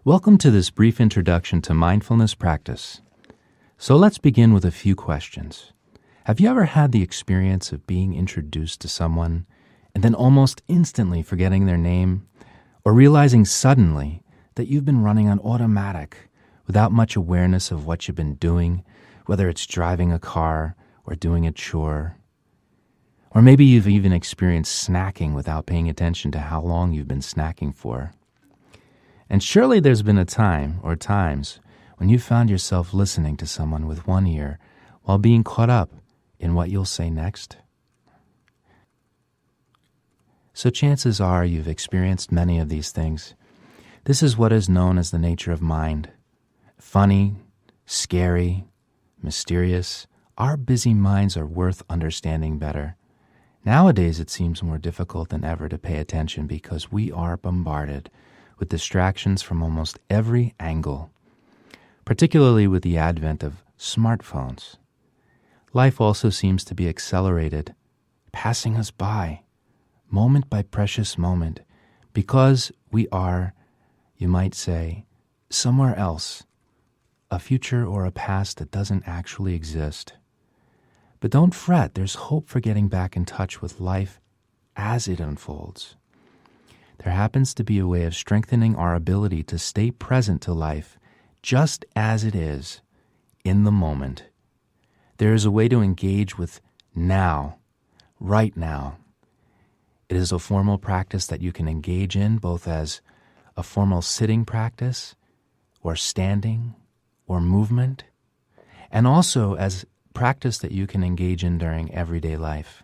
Welcome to this brief introduction to mindfulness practice. So let's begin with a few questions. Have you ever had the experience of being introduced to someone and then almost instantly forgetting their name, or realizing suddenly that you've been running on automatic without much awareness of what you've been doing, whether it's driving a car or doing a chore? Or maybe you've even experienced snacking without paying attention to how long you've been snacking for. And surely there's been a time or times when you found yourself listening to someone with one ear while being caught up in what you'll say next. So chances are you've experienced many of these things. This is what is known as the nature of mind. Funny, scary, mysterious. Our busy minds are worth understanding better. Nowadays it seems more difficult than ever to pay attention because we are bombarded with distractions from almost every angle, particularly with the advent of smartphones. Life also seems to be accelerated, passing us by, moment by precious moment, because we are, you might say, somewhere else, a future or a past that doesn't actually exist. But don't fret, there's hope for getting back in touch with life as it unfolds. There happens to be a way of strengthening our ability to stay present to life just as it is, in the moment. There is a way to engage with now, right now. It is a formal practice that you can engage in both as a formal sitting practice, or standing, or movement, and also as practice that you can engage in during everyday life.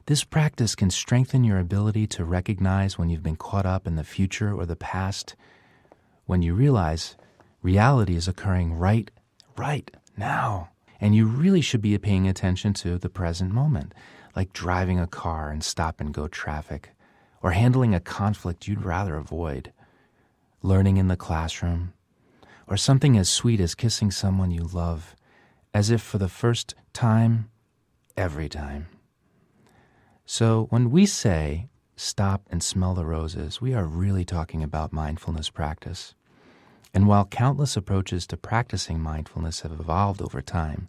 This practice can strengthen your ability to recognize when you've been caught up in the future or the past, when you realize reality is occurring right now, and you really should be paying attention to the present moment, like driving a car in stop-and-go traffic, or handling a conflict you'd rather avoid, learning in the classroom, or something as sweet as kissing someone you love, as if for the first time, every time. So when we say, stop and smell the roses, we are really talking about mindfulness practice. And while countless approaches to practicing mindfulness have evolved over time,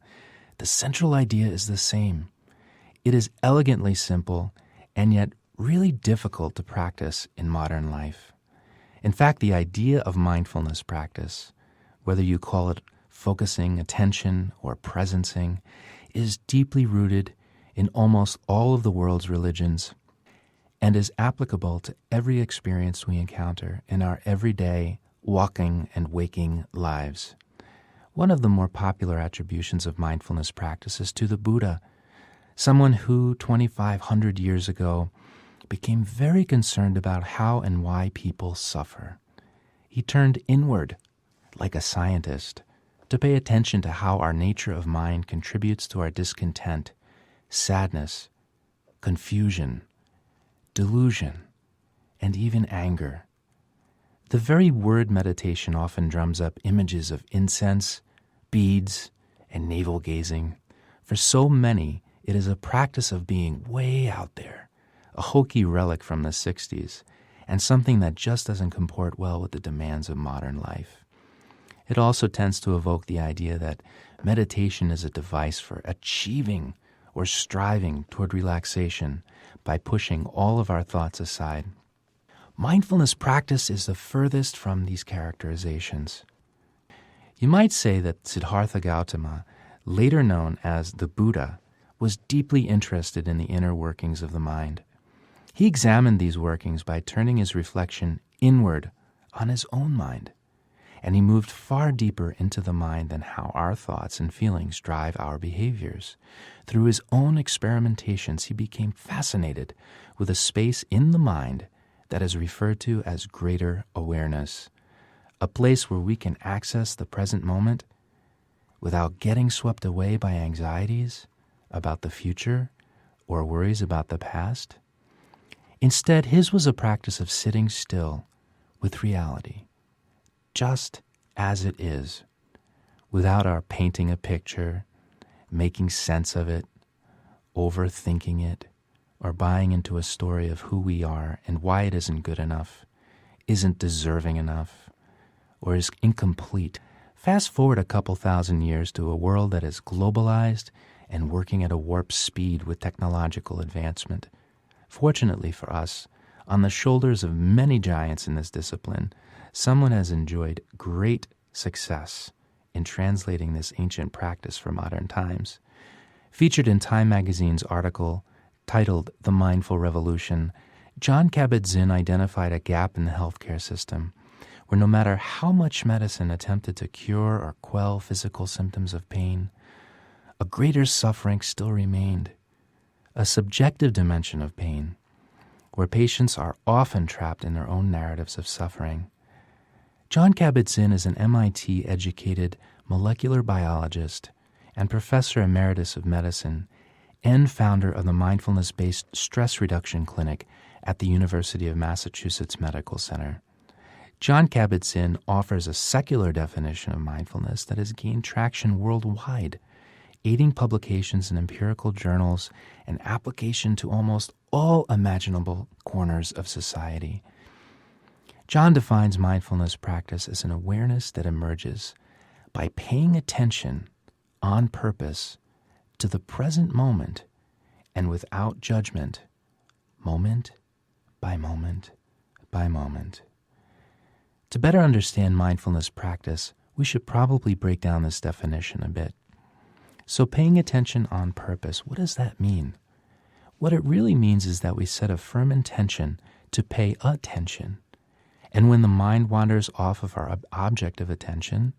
the central idea is the same. It is elegantly simple and yet really difficult to practice in modern life. In fact, the idea of mindfulness practice, whether you call it focusing, attention, or presencing, is deeply rooted in almost all of the world's religions and is applicable to every experience we encounter in our everyday walking and waking lives. One of the more popular attributions of mindfulness practice is to the Buddha, someone who 2,500 years ago became very concerned about how and why people suffer. He turned inward, like a scientist, to pay attention to how our nature of mind contributes to our discontent, sadness, confusion, delusion, and even anger. The very word meditation often drums up images of incense, beads, and navel-gazing. For so many, it is a practice of being way out there, a hokey relic from the 60s, and something that just doesn't comport well with the demands of modern life. It also tends to evoke the idea that meditation is a device for achieving or striving toward relaxation by pushing all of our thoughts aside. Mindfulness practice is the furthest from these characterizations. You might say that Siddhartha Gautama, later known as the Buddha, was deeply interested in the inner workings of the mind. He examined these workings by turning his reflection inward on his own mind, and he moved far deeper into the mind than how our thoughts and feelings drive our behaviors. Through his own experimentations, he became fascinated with a space in the mind that is referred to as greater awareness, a place where we can access the present moment without getting swept away by anxieties about the future or worries about the past. Instead, his was a practice of sitting still with reality, just as it is, without our painting a picture, making sense of it, overthinking it, or buying into a story of who we are and why it isn't good enough, isn't deserving enough, or is incomplete. Fast forward a couple thousand years to a world that is globalized and working at a warp speed with technological advancement. Fortunately for us, on the shoulders of many giants in this discipline, someone has enjoyed great success in translating this ancient practice for modern times. Featured in Time magazine's article titled The Mindful Revolution, Jon Kabat-Zinn identified a gap in the healthcare system where no matter how much medicine attempted to cure or quell physical symptoms of pain, a greater suffering still remained, a subjective dimension of pain, where patients are often trapped in their own narratives of suffering. Jon Kabat-Zinn is an MIT-educated molecular biologist and professor emeritus of medicine and founder of the mindfulness-based stress reduction clinic at the University of Massachusetts Medical Center. Jon Kabat-Zinn offers a secular definition of mindfulness that has gained traction worldwide, aiding publications in empirical journals and application to almost all imaginable corners of society. Jon defines mindfulness practice as an awareness that emerges by paying attention on purpose to the present moment and without judgment, moment by moment by moment. To better understand mindfulness practice, we should probably break down this definition a bit. So paying attention on purpose, what does that mean? What it really means is that we set a firm intention to pay attention. And when the mind wanders off of our object of attention,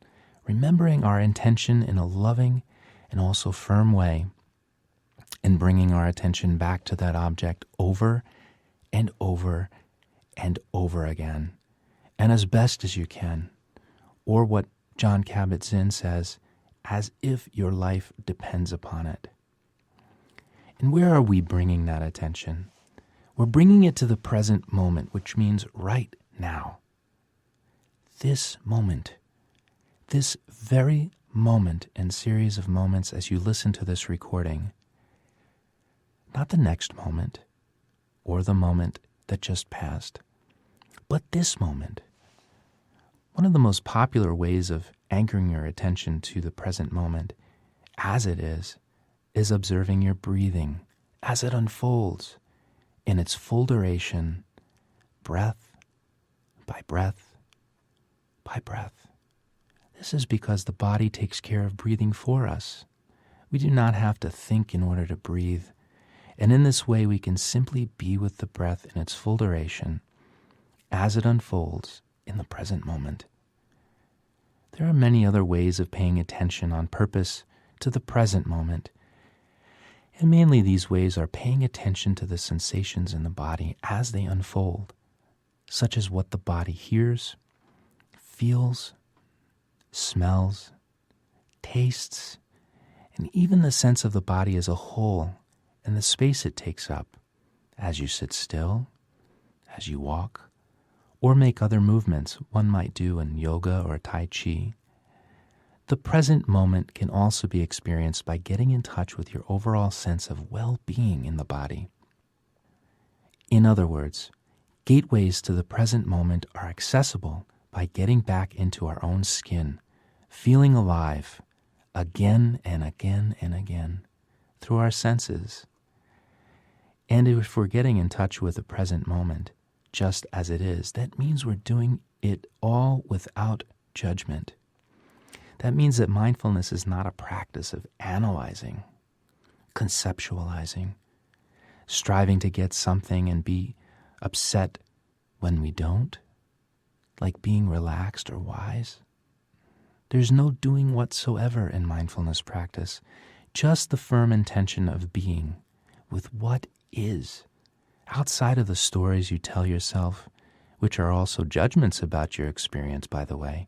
remembering our intention in a loving and also firm way, and bringing our attention back to that object over and over and over again, and as best as you can, or what Jon Kabat-Zinn says, as if your life depends upon it. And where are we bringing that attention? We're bringing it to the present moment, which means right now. This moment, this very moment and series of moments as you listen to this recording, not the next moment or the moment that just passed, but this moment. One of the most popular ways of anchoring your attention to the present moment as it is observing your breathing as it unfolds in its full duration, breath by breath by breath. This is because the body takes care of breathing for us. We do not have to think in order to breathe, and in this way we can simply be with the breath in its full duration as it unfolds in the present moment. There are many other ways of paying attention on purpose to the present moment, and mainly these ways are paying attention to the sensations in the body as they unfold, such as what the body hears, feels, smells, tastes, and even the sense of the body as a whole and the space it takes up as you sit still, as you walk, or make other movements one might do in yoga or Tai Chi. The present moment can also be experienced by getting in touch with your overall sense of well-being in the body. In other words, gateways to the present moment are accessible by getting back into our own skin, feeling alive again and again and again through our senses. And if we're getting in touch with the present moment, just as it is, that means we're doing it all without judgment. That means that mindfulness is not a practice of analyzing, conceptualizing, striving to get something and be upset when we don't, like being relaxed or wise. There's no doing whatsoever in mindfulness practice, just the firm intention of being with what is, outside of the stories you tell yourself, which are also judgments about your experience, by the way,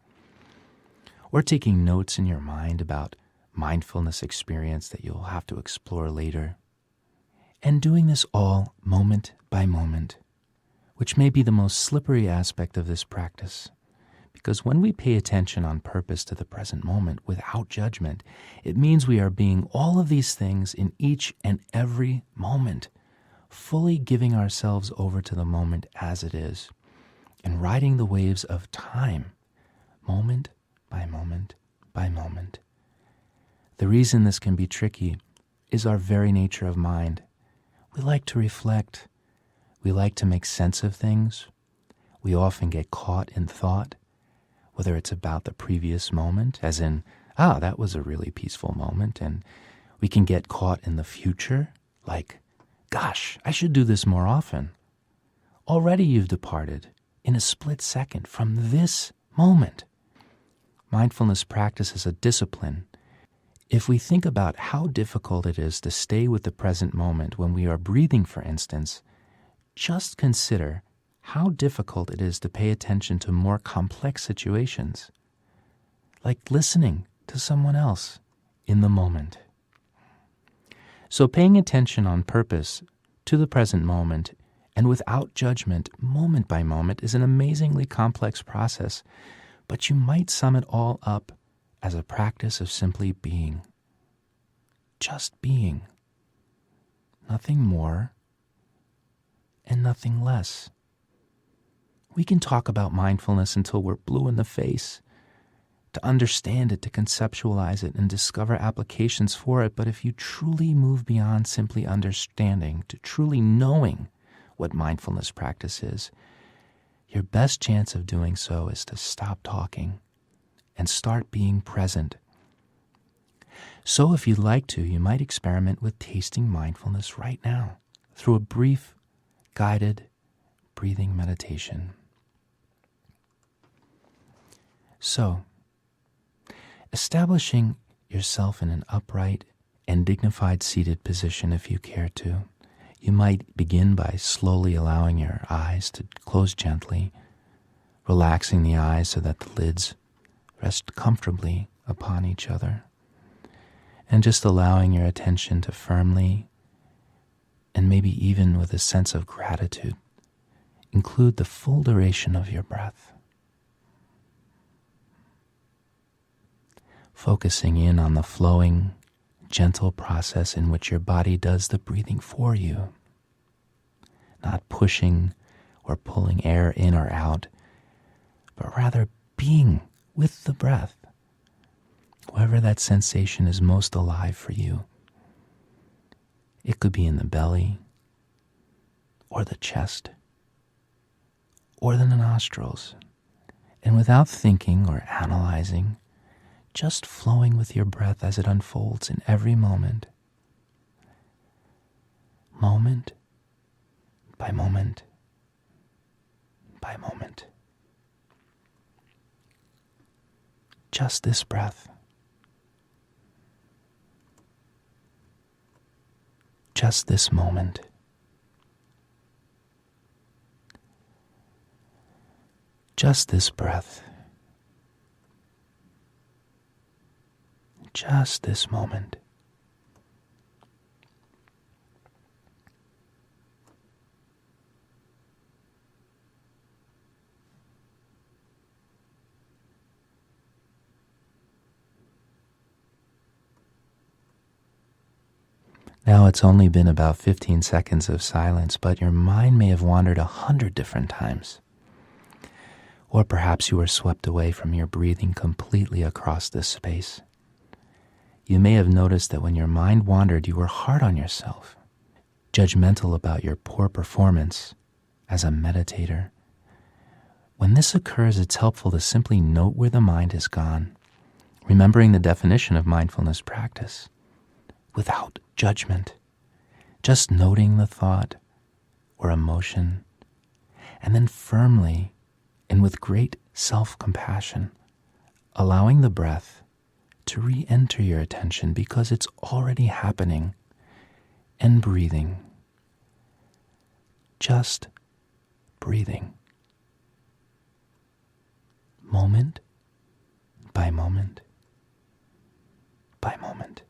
or taking notes in your mind about mindfulness experience that you'll have to explore later, and doing this all moment by moment, which may be the most slippery aspect of this practice, because when we pay attention on purpose to the present moment without judgment, it means we are being all of these things in each and every moment, fully giving ourselves over to the moment as it is, and riding the waves of time, moment by moment by moment. The reason this can be tricky is our very nature of mind. We like to reflect. We like to make sense of things. We often get caught in thought, whether it's about the previous moment, as in, that was a really peaceful moment, and we can get caught in the future, like, gosh, I should do this more often. Already you've departed in a split second from this moment. Mindfulness practice is a discipline. If we think about how difficult it is to stay with the present moment when we are breathing, for instance, just consider how difficult it is to pay attention to more complex situations, like listening to someone else in the moment. So paying attention on purpose to the present moment and without judgment, moment by moment, is an amazingly complex process, but you might sum it all up as a practice of simply being. Just being. Nothing more and nothing less. We can talk about mindfulness until we're blue in the face, to understand it, to conceptualize it, and discover applications for it. But if you truly move beyond simply understanding to truly knowing what mindfulness practice is, your best chance of doing so is to stop talking and start being present. So if you'd like to, you might experiment with tasting mindfulness right now through a brief, guided breathing meditation. So, establishing yourself in an upright and dignified seated position if you care to, you might begin by slowly allowing your eyes to close gently, relaxing the eyes so that the lids rest comfortably upon each other, and just allowing your attention to firmly, and maybe even with a sense of gratitude, include the full duration of your breath. Focusing in on the flowing, gentle process in which your body does the breathing for you, not pushing or pulling air in or out, but rather being with the breath, wherever that sensation is most alive for you. It could be in the belly, or the chest, or the nostrils, and without thinking or analyzing, just flowing with your breath as it unfolds in every moment, moment by moment by moment. Just this breath. Just this moment. Just this breath. Just this moment. Now it's only been about 15 seconds of silence, but your mind may have wandered 100 different times. Or perhaps you were swept away from your breathing completely across this space. You may have noticed that when your mind wandered, you were hard on yourself, judgmental about your poor performance as a meditator. When this occurs, it's helpful to simply note where the mind has gone, remembering the definition of mindfulness practice, without judgment, just noting the thought or emotion, and then firmly and with great self-compassion, allowing the breath to re-enter your attention because it's already happening, and breathing. Just breathing. Moment by moment by moment.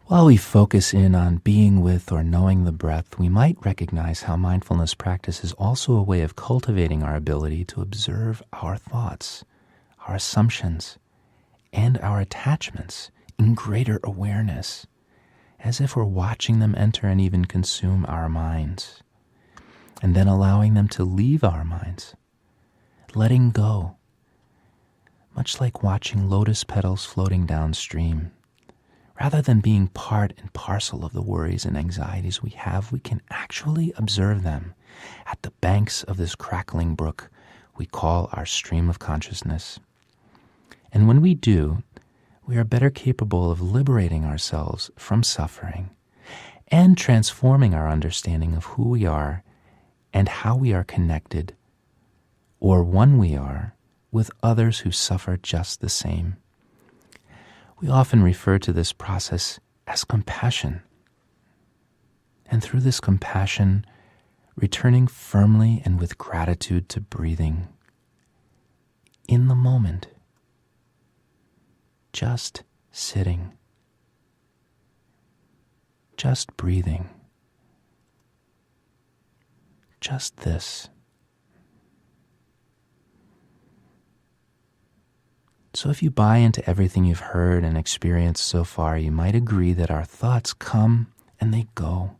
While we focus in on being with or knowing the breath, we might recognize how mindfulness practice is also a way of cultivating our ability to observe our thoughts, our assumptions, and our attachments in greater awareness, as if we're watching them enter and even consume our minds, and then allowing them to leave our minds, letting go, much like watching lotus petals floating downstream. Rather than being part and parcel of the worries and anxieties we have, we can actually observe them at the banks of this crackling brook we call our stream of consciousness. And when we do, we are better capable of liberating ourselves from suffering and transforming our understanding of who we are and how we are connected, or one we are, with others who suffer just the same. We often refer to this process as compassion. And through this compassion, returning firmly and with gratitude to breathing in the moment, just sitting, just breathing, just this. So if you buy into everything you've heard and experienced so far, you might agree that our thoughts come and they go,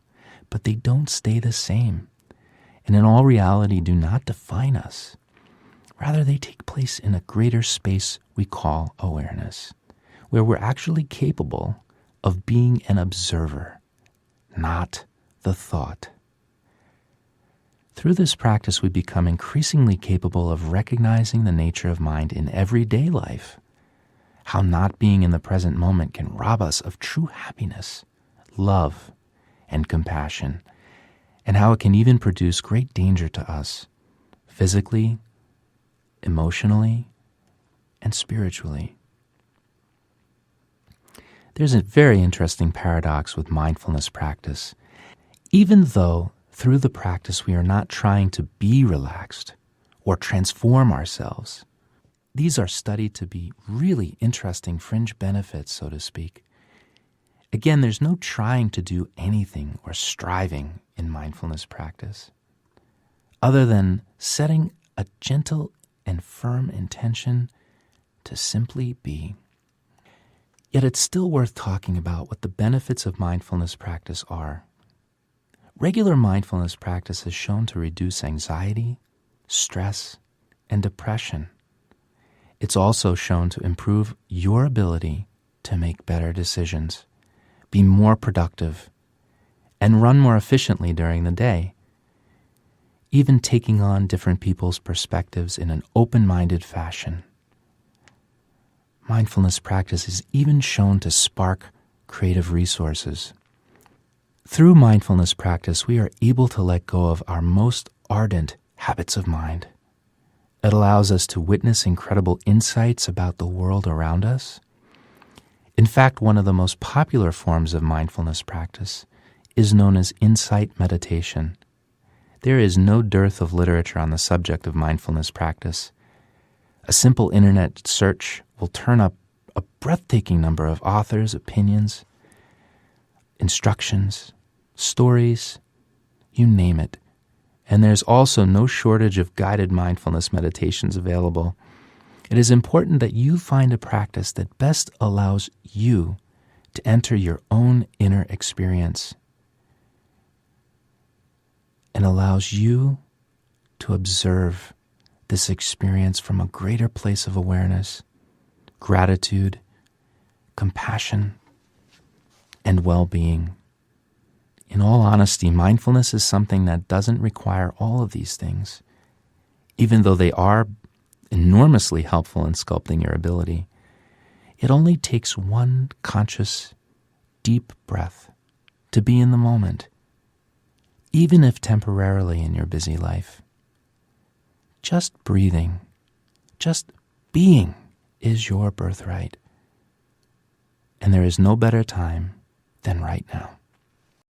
but they don't stay the same, and in all reality do not define us. Rather, they take place in a greater space we call awareness, where we're actually capable of being an observer, not the thought. Through this practice, we become increasingly capable of recognizing the nature of mind in everyday life, how not being in the present moment can rob us of true happiness, love, and compassion, and how it can even produce great danger to us, physically, emotionally, and spiritually. There's a very interesting paradox with mindfulness practice. Even though through the practice we are not trying to be relaxed or transform ourselves, these are studied to be really interesting fringe benefits, so to speak. Again, there's no trying to do anything or striving in mindfulness practice, other than setting a gentle and firm intention to simply be. Yet it's still worth talking about what the benefits of mindfulness practice are. Regular mindfulness practice is shown to reduce anxiety, stress, and depression. It's also shown to improve your ability to make better decisions, be more productive, and run more efficiently during the day, even taking on different people's perspectives in an open-minded fashion. Mindfulness practice is even shown to spark creative resources. Through mindfulness practice, we are able to let go of our most ardent habits of mind. It allows us to witness incredible insights about the world around us. In fact, one of the most popular forms of mindfulness practice is known as insight meditation. There is no dearth of literature on the subject of mindfulness practice. A simple internet search will turn up a breathtaking number of authors' opinions, instructions, stories, you name it. And there's also no shortage of guided mindfulness meditations available. It is important that you find a practice that best allows you to enter your own inner experience and allows you to observe this experience from a greater place of awareness, gratitude, compassion, and well-being. In all honesty, mindfulness is something that doesn't require all of these things, even though they are enormously helpful in sculpting your ability. It only takes one conscious, deep breath to be in the moment, even if temporarily in your busy life. Just breathing, just being is your birthright. And there is no better time than right now.